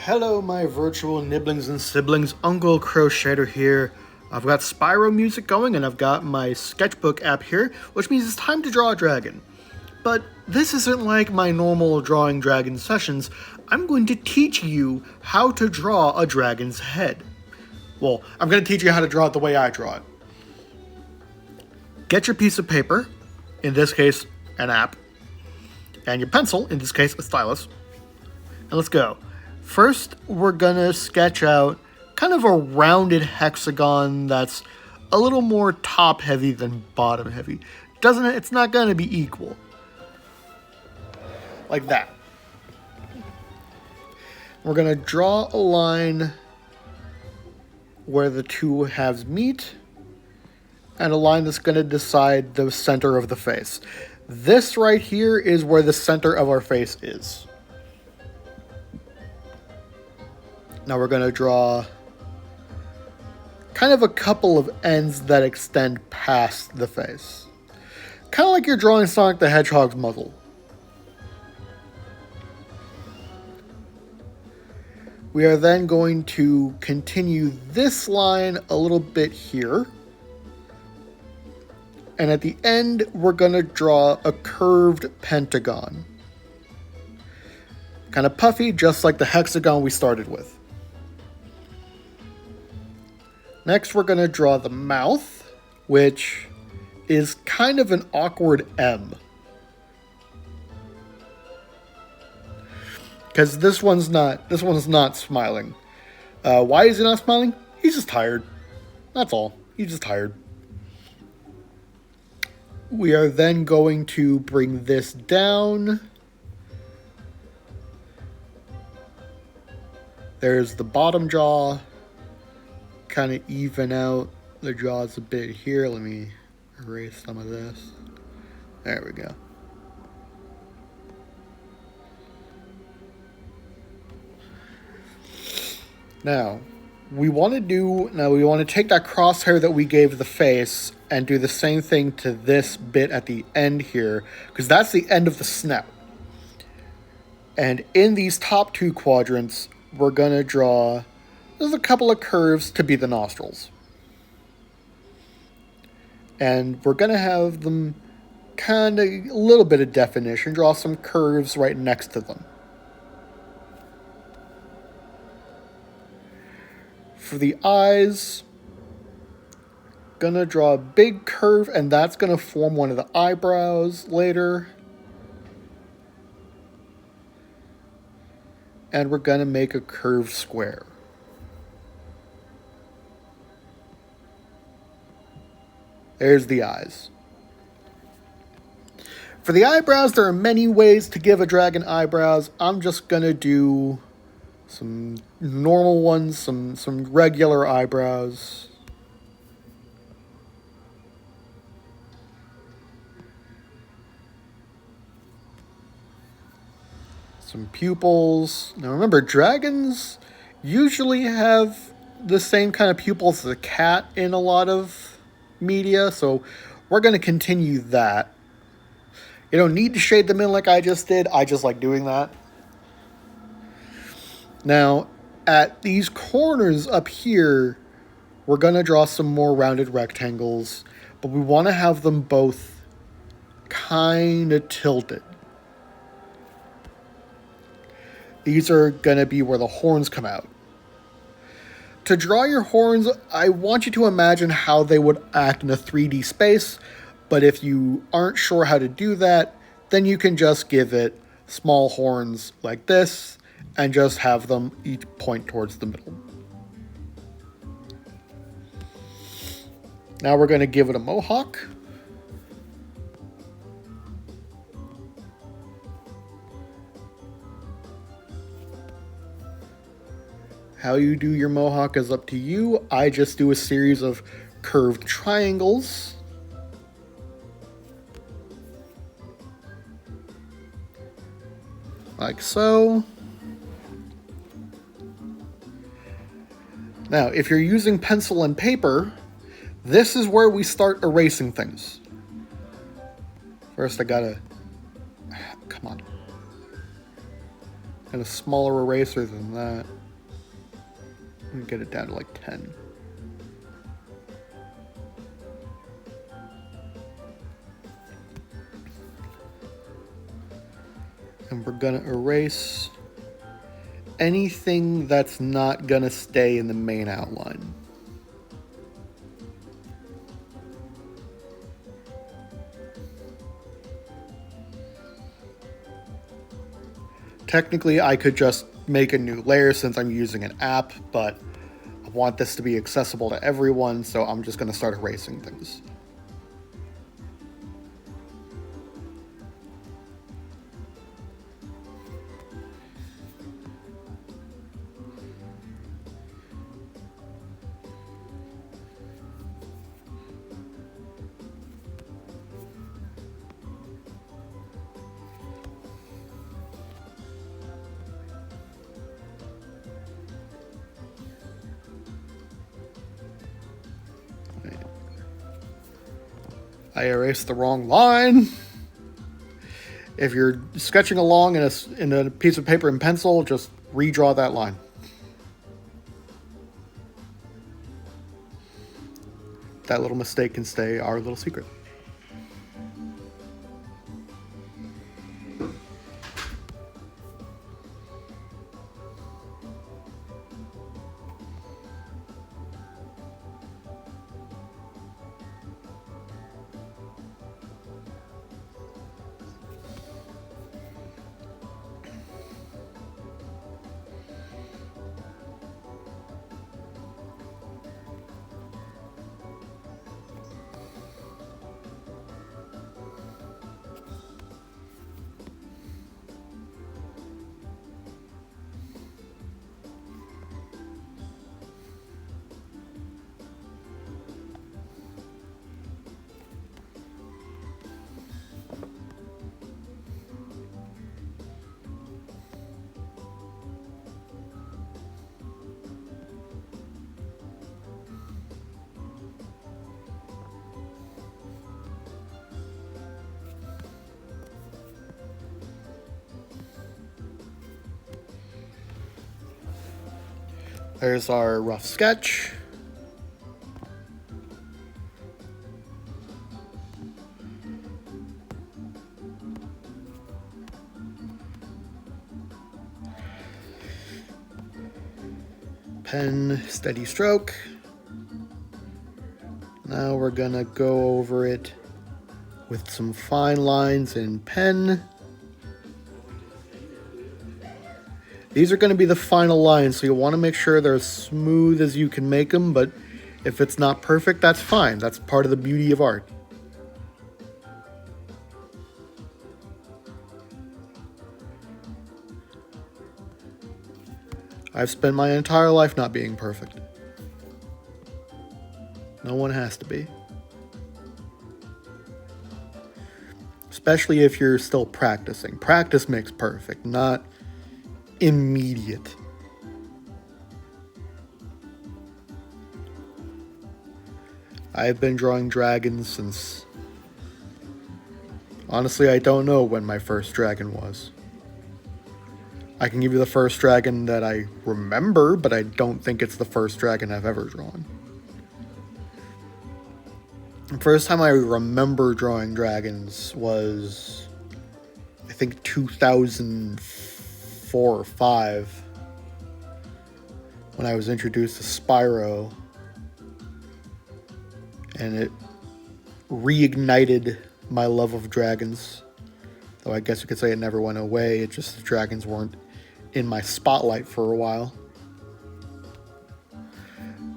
Hello, my virtual nibblings and siblings. Uncle Crochater here. I've got Spyro music going, and I've got my sketchbook app here, which means it's time to draw a dragon. But this isn't like my normal drawing dragon sessions. I'm going to teach you how to draw a dragon's head. Well, I'm going to teach you how to draw it the way I draw it. Get your piece of paper, in this case, an app, and your pencil, in this case, a stylus, and let's go. First, we're gonna sketch out kind of a rounded hexagon that's a little more top heavy than bottom heavy. It's not gonna be equal. Like that. We're gonna draw a line where the two halves meet, and a line that's gonna decide the center of the face. This right here is where the center of our face is. Now we're going to draw kind of a couple of ends that extend past the face. Kind of like you're drawing Sonic the Hedgehog's muzzle. We are then going to continue this line a little bit here. And at the end, we're going to draw a curved pentagon. Kind of puffy, just like the hexagon we started with. Next, we're going to draw the mouth, which is kind of an awkward M. Because this one's not smiling. Why is he not smiling? He's just tired. That's all. He's just tired. We are then going to bring this down. There's the bottom jaw. Kind of even out the jaws a bit here. Let me erase some of this. There we go. Now, we want to take that crosshair that we gave the face and do the same thing to this bit at the end here, because that's the end of the snout. And in these top two quadrants, we're going to draw there's a couple of curves to be the nostrils. And we're going to have them kind of a little bit of definition, draw some curves right next to them. For the eyes, gonna draw a big curve, and that's gonna form one of the eyebrows later. And we're gonna make a curved square. There's the eyes. For the eyebrows, there are many ways to give a dragon eyebrows. I'm just gonna do some normal ones, some regular eyebrows. Some pupils. Now remember, dragons usually have the same kind of pupils as a cat in a lot of media, so we're going to continue that. You don't need to shade them in like I just did. I just like doing that. Now, at these corners up here, we're going to draw some more rounded rectangles, but we want to have them both kind of tilted. These are going to be where the horns come out. To draw your horns, I want you to imagine how they would act in a 3D space, but if you aren't sure how to do that, then you can just give it small horns like this, and just have them each point towards the middle. Now we're going to give it a mohawk. How you do your mohawk is up to you. I just do a series of curved triangles. Like so. Now, if you're using pencil and paper, this is where we start erasing things. First, I gotta... Come on. and a smaller eraser than that. And get it down to like 10. And we're gonna erase anything that's not gonna stay in the main outline. Technically, I could just make a new layer since I'm using an app, but I want this to be accessible to everyone, so I'm just gonna start erasing things. I erased the wrong line. If you're sketching along in a piece of paper and pencil, just redraw that line. That little mistake can stay our little secret. There's our rough sketch. Pen, steady stroke. Now we're gonna go over it with some fine lines in pen. These are going to be the final lines, so you want to make sure they're as smooth as you can make them, but if it's not perfect, that's fine. That's part of the beauty of art. I've spent my entire life not being perfect. No one has to be. Especially if you're still practicing. Practice makes perfect, not immediate. I've been drawing dragons since... Honestly, I don't know when my first dragon was. I can give you the first dragon that I remember, but I don't think it's the first dragon I've ever drawn. The first time I remember drawing dragons was, I think, 2004 or 5, when I was introduced to Spyro, and it reignited my love of dragons. Though I guess you could say it never went away, it just the dragons weren't in my spotlight for a while.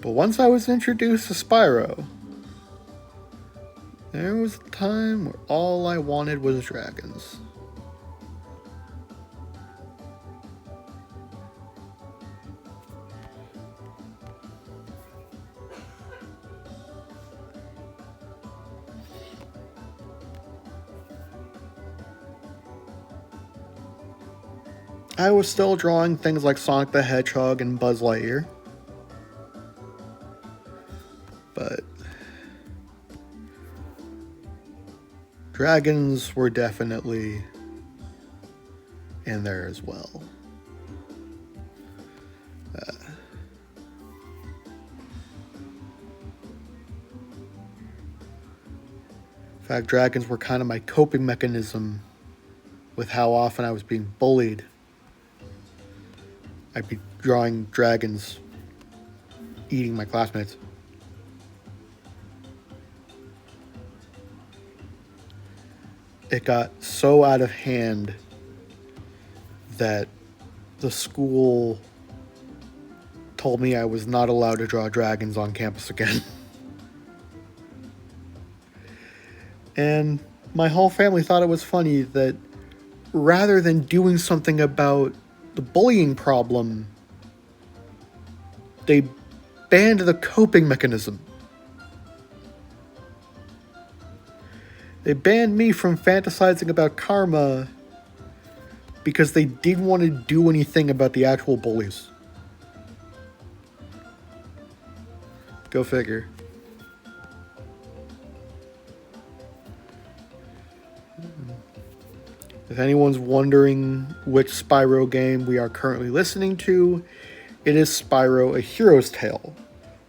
But once I was introduced to Spyro, there was a time where all I wanted was dragons. I was still drawing things like Sonic the Hedgehog and Buzz Lightyear. But dragons were definitely in there as well. In fact, dragons were kind of my coping mechanism with how often I was being bullied. I'd be drawing dragons eating my classmates. It got so out of hand that the school told me I was not allowed to draw dragons on campus again. And my whole family thought it was funny that rather than doing something about the bullying problem, they banned the coping mechanism. They banned me from fantasizing about karma because they didn't want to do anything about the actual bullies. Go figure. If anyone's wondering which Spyro game we are currently listening to, it is Spyro: A Hero's Tale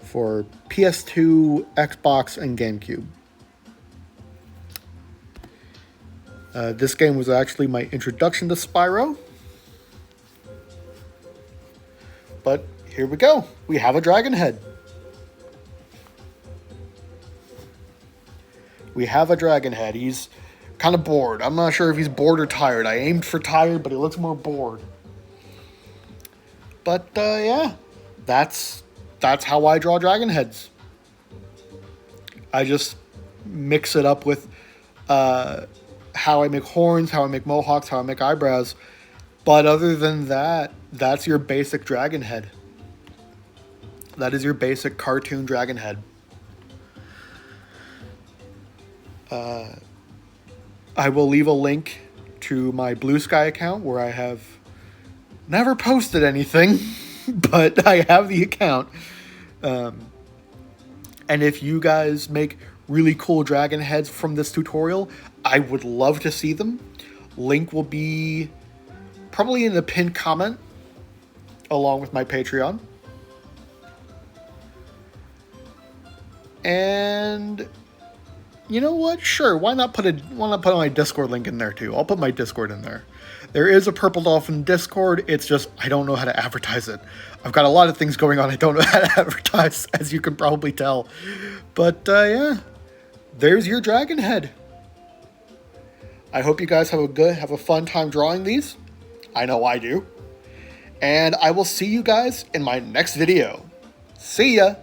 for PS2, Xbox, and GameCube. This game was actually my introduction to Spyro. But here we go. We have a dragon head. We have a dragon head. He's kind of bored. I'm not sure if he's bored or tired. I aimed for tired, but he looks more bored. But yeah, that's how I draw dragon heads. I just mix it up with how I make horns, how I make mohawks, how I make eyebrows. But other than that, that's your basic dragon head. That is your basic cartoon dragon head. I will leave a link to my Blue Sky account where I have never posted anything, but I have the account. And if you guys make really cool dragon heads from this tutorial, I would love to see them. Link will be probably in the pinned comment along with my Patreon. And you know what? Sure, why not put my Discord link in there too? I'll put my Discord in there. There is a Purple Dolphin Discord. It's just I don't know how to advertise it. I've got a lot of things going on I don't know how to advertise, as you can probably tell. But yeah, there's your dragon head. I hope you guys have a fun time drawing these. I know I do. And I will see you guys in my next video. See ya!